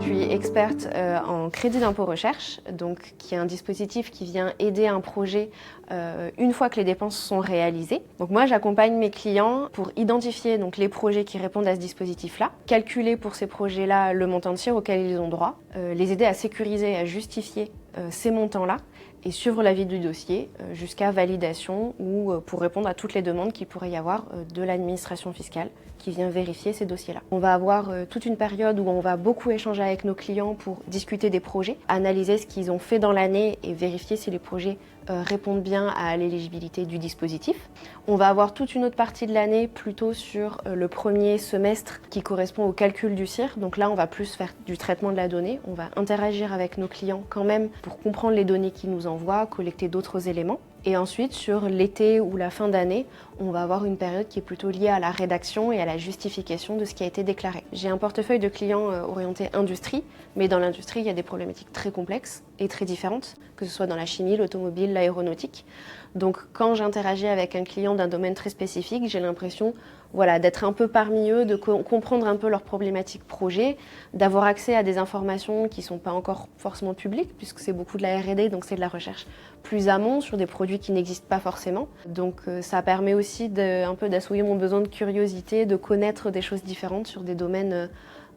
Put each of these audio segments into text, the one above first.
suis experte en crédit d'impôt recherche, donc qui est un dispositif qui vient aider un projet une fois que les dépenses sont réalisées. Donc moi, j'accompagne mes clients pour identifier donc les projets qui répondent à ce dispositif-là, calculer pour ces projets-là le montant de tir auquel ils ont droit, les aider à sécuriser, à justifier ces montants-là et suivre la vie du dossier jusqu'à validation ou pour répondre à toutes les demandes qu'il pourrait y avoir de l'administration fiscale qui vient vérifier ces dossiers-là. On va avoir toute une période où on va beaucoup échanger avec nos clients pour discuter des projets, analyser ce qu'ils ont fait dans l'année et vérifier si les projets répondent bien à l'éligibilité du dispositif. On va avoir toute une autre partie de l'année plutôt sur le premier semestre qui correspond au calcul du CIR. Donc là, on va plus faire du traitement de la donnée. On va interagir avec nos clients quand même pour comprendre les données qu'ils nous envoient, collecter d'autres éléments. Et ensuite, sur l'été ou la fin d'année, on va avoir une période qui est plutôt liée à la rédaction et à la justification de ce qui a été déclaré. J'ai un portefeuille de clients orienté industrie, mais dans l'industrie, il y a des problématiques très complexes et très différentes, que ce soit dans la chimie, l'automobile, l'aéronautique. Donc quand j'interagis avec un client d'un domaine très spécifique, j'ai l'impression d'être un peu parmi eux, de comprendre un peu leurs problématiques projet, d'avoir accès à des informations qui ne sont pas encore forcément publiques, puisque c'est beaucoup de la R&D, donc c'est de la recherche plus amont sur des produits qui n'existent pas forcément. Donc ça permet aussi un peu d'assouvir mon besoin de curiosité, de connaître des choses différentes sur des domaines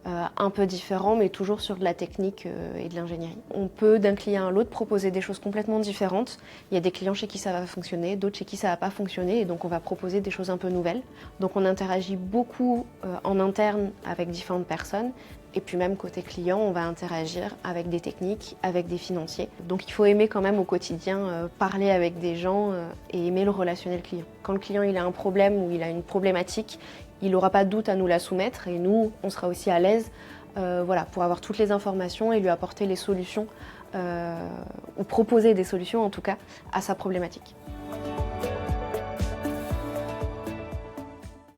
un peu différents, mais toujours sur de la technique et de l'ingénierie. On peut d'un client à l'autre proposer des choses complètement différentes. Il y a des clients chez qui ça va fonctionner, d'autres chez qui ça va pas fonctionner, et donc on va proposer des choses un peu nouvelles. Donc on interagit beaucoup en interne avec différentes personnes, et puis même côté client, on va interagir avec des techniques, avec des financiers. Donc il faut aimer quand même au quotidien parler avec des gens et aimer le relationnel client. Quand le client il a un problème ou il a une problématique, il n'aura pas de doute à nous la soumettre et nous, on sera aussi à l'aise pour avoir toutes les informations et lui apporter les solutions, ou proposer des solutions en tout cas, à sa problématique.